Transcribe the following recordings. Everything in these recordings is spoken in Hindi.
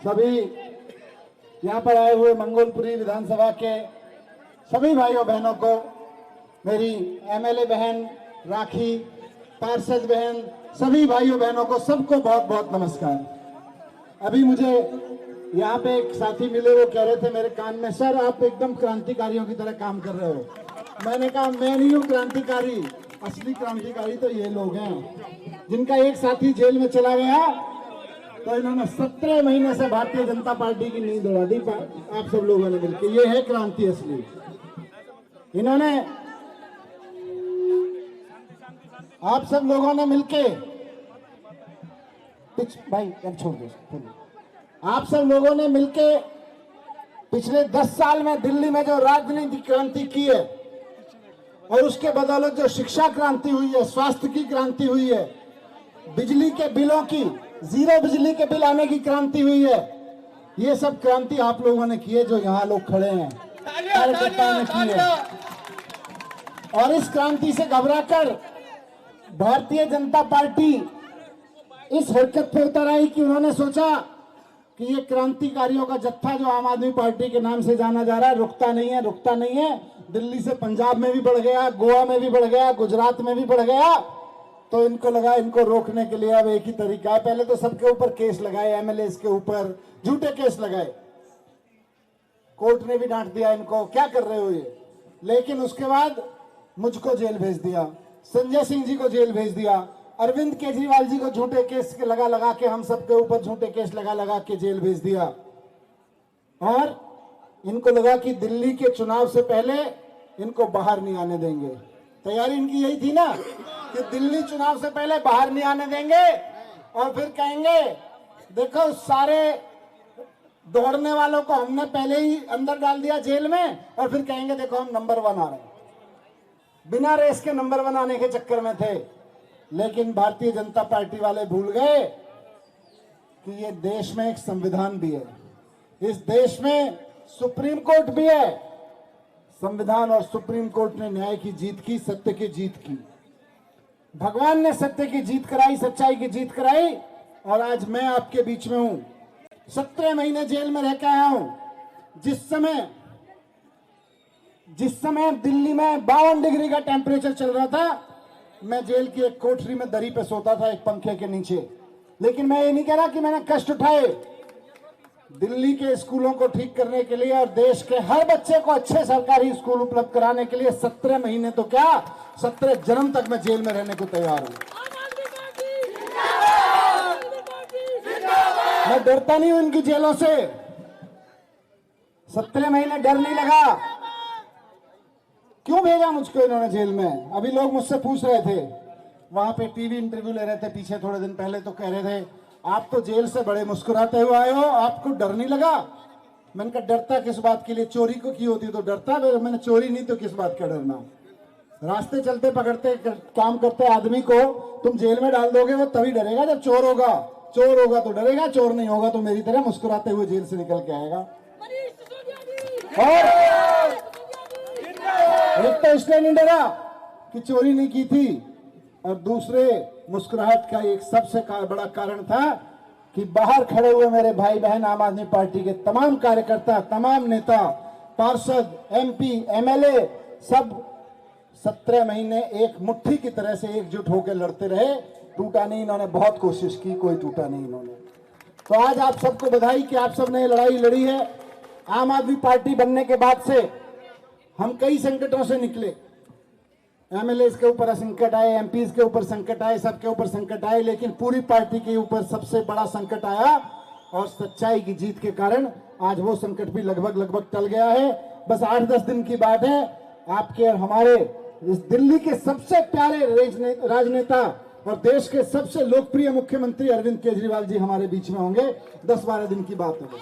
सभी यहाँ पर आए हुए मंगोलपुरी विधानसभा के सभी भाइयों बहनों को, मेरी एमएलए बहन राखी, पार्षद बहन, सभी भाइयों बहनों को सबको बहुत बहुत नमस्कार। अभी मुझे यहाँ पे एक साथी मिले, वो कह रहे थे मेरे कान में, सर आप एकदम क्रांतिकारियों की तरह काम कर रहे हो। मैंने कहा मैं नहीं हूँ क्रांतिकारी, असली क्रांतिकारी तो ये लोग हैं जिनका एक साथी जेल में चला गया तो इन्होंने 17 महीने से भारतीय जनता पार्टी की नींद उड़ा दी आप सब लोगों ने मिलकर। ये है क्रांति असली। इन्होंने आप सब लोगों ने मिलके भाई अब छोड़ दो, आप सब लोगों ने मिलके पिछले 10 साल में दिल्ली में जो राजनीतिक क्रांति की है और उसके बदौलत जो शिक्षा क्रांति हुई है, स्वास्थ्य की क्रांति हुई है, बिजली के बिलों की, जीरो बिजली के बिल आने की क्रांति हुई है, ये सब क्रांति आप लोगों ने की है जो यहाँ लोग खड़े हैं, कार्यकर्ताओं ने की है। और इस क्रांति से घबराकर भारतीय जनता पार्टी इस हरकत पे उतर आई कि उन्होंने सोचा कि ये क्रांतिकारियों का जत्था जो आम आदमी पार्टी के नाम से जाना जा रहा है रुकता नहीं है। दिल्ली से पंजाब में भी बढ़ गया, गोवा में भी बढ़ गया, गुजरात में भी बढ़ गया। तो इनको लगा इनको रोकने के लिए अब एक ही तरीका है, पहले तो सबके ऊपर केस लगाए, एमएलए के ऊपर झूठे केस लगाए, कोर्ट ने भी डांट दिया इनको, क्या कर रहे हो ये। लेकिन उसके बाद मुझको जेल भेज दिया, संजय सिंह जी को जेल भेज दिया, अरविंद केजरीवाल जी को झूठे केस लगा के, हम सबके ऊपर झूठे केस लगा के जेल भेज दिया। और इनको लगा कि दिल्ली के चुनाव से पहले इनको बाहर नहीं आने देंगे। तैयारी इनकी यही थी ना कि दिल्ली चुनाव से पहले बाहर नहीं आने देंगे और फिर कहेंगे देखो सारे दौड़ने वालों को हमने पहले ही अंदर डाल दिया जेल में, और फिर कहेंगे देखो हम नंबर 1 आ रहे हैं। बिना रेस के नंबर 1 आने के चक्कर में थे। लेकिन भारतीय जनता पार्टी वाले भूल गए कि ये देश में एक संविधान भी है, इस देश में सुप्रीम कोर्ट भी है। संविधान और सुप्रीम कोर्ट ने न्याय की जीत की, सत्य की जीत की। भगवान ने सत्य की जीत कराई, सच्चाई की जीत कराई, और आज मैं आपके बीच में हूं। 17 महीने जेल में रह के आया हूं। जिस समय दिल्ली में 52 डिग्री का टेम्परेचर चल रहा था, मैं जेल की एक कोठरी में दरी पे सोता था, एक पंखे के नीचे। लेकिन मैं ये नहीं कह रहा कि मैंने कष्ट उठाए। दिल्ली के स्कूलों को ठीक करने के लिए और देश के हर बच्चे को अच्छे सरकारी स्कूल उपलब्ध कराने के लिए 17 महीने तो क्या, 17 जन्म तक मैं जेल में रहने को तैयार हूं। मैं डरता नहीं हूं इनकी जेलों से। 17 महीने डर नहीं लगा। क्यों भेजा मुझको इन्होंने जेल में? अभी लोग मुझसे पूछ रहे थे, वहां पे टीवी इंटरव्यू ले रहे थे पीछे थोड़े दिन पहले, तो कह रहे थे आप तो जेल से बड़े मुस्कुराते हुए आए हो, आपको डर नहीं लगा? मैंने कहा डरता किस बात के लिए? चोरी को की होती तो डरता, मैंने चोरी नहीं तो किस बात का डरना। रास्ते चलते पकड़ते काम करते आदमी को तुम जेल में डाल दोगे, वो तभी डरेगा जब चोर होगा। चोर होगा तो डरेगा, चोर नहीं होगा तो मेरी तरह मुस्कुराते हुए जेल से निकल के आएगा। और एक तो इसलिए नहीं डरा कि चोरी नहीं की थी, और दूसरे मुस्कुराहट का एक सबसे बड़ा कारण था कि बाहर खड़े हुए मेरे भाई बहन आम आदमी पार्टी के तमाम कार्यकर्ता, तमाम नेता, पार्षद, एमपी, एमएलए सब 17 महीने एक मुट्ठी की तरह से एकजुट होकर लड़ते रहे। टूटा नहीं इन्होंने, बहुत कोशिश की, कोई टूटा नहीं इन्होंने। तो आज आप सबको बधाई कि आप सबने लड़ाई लड़ी है। आम आदमी पार्टी बनने के बाद से हम कई संकटों से निकले। एमएलए के ऊपर संकट आए, एमपी के ऊपर संकट आए, सबके ऊपर संकट आए, लेकिन पूरी पार्टी के ऊपर सबसे बड़ा संकट आया, और सच्चाई की जीत के कारण आज वो संकट भी लगभग टल गया है। बस 8-10 दिन की बात है, आपके और हमारे इस दिल्ली के सबसे प्यारे राजनेता और देश के सबसे लोकप्रिय मुख्यमंत्री अरविंद केजरीवाल जी हमारे बीच में होंगे। 10-12 दिन की बात है बस,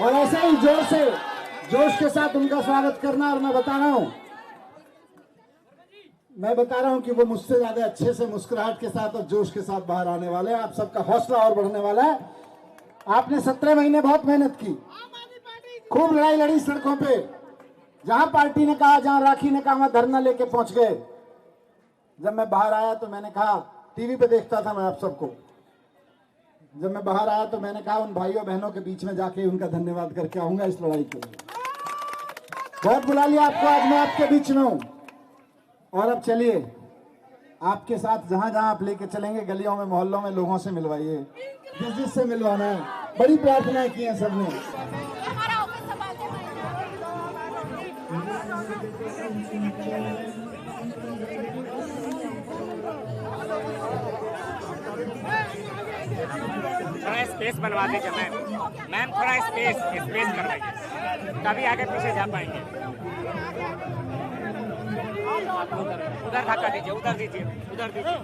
और ऐसे ही जोश के साथ उनका स्वागत करना। और मैं बता रहा हूं कि वो मुझसे ज्यादा अच्छे से मुस्कुराहट के साथ और जोश के साथ बाहर आने वाले हैं। आप सबका हौसला और बढ़ने वाला है। आपने 17 महीने बहुत मेहनत की, खूब लड़ाई लड़ी सड़कों पे। जहां पार्टी ने कहा, जहां राखी ने कहा, वहां धरना लेके पहुंच गए। जब मैं बाहर आया तो मैंने कहा, टीवी पे देखता था मैं आप सबको, जब मैं बाहर आया तो मैंने कहा उन भाइयों बहनों के बीच में जाके उनका धन्यवाद करके आऊंगा इस लड़ाई के लिए। बहुत बुला लिया आपको, आज मैं आपके बीच में हूं। और अब चलिए आपके साथ जहां जहां आप लेके चलेंगे, गलियों में मोहल्लों में लोगों से मिलवाइए, जिससे मिलवाना है। बड़ी प्रार्थनाएं की हैं सबने। थोड़ा स्पेस बनवा दीजिए मैम, थोड़ा स्पेस करवाइए, तभी आगे पीछे जा पाएंगे। उधर धक्का दीजिए, उधर दीजिए।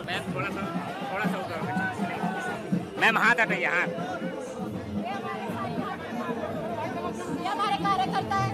मैम थोड़ा सा उधर मैम, हाथ हटाइए, हाथ। ये हमारे कार्यकर्ता है।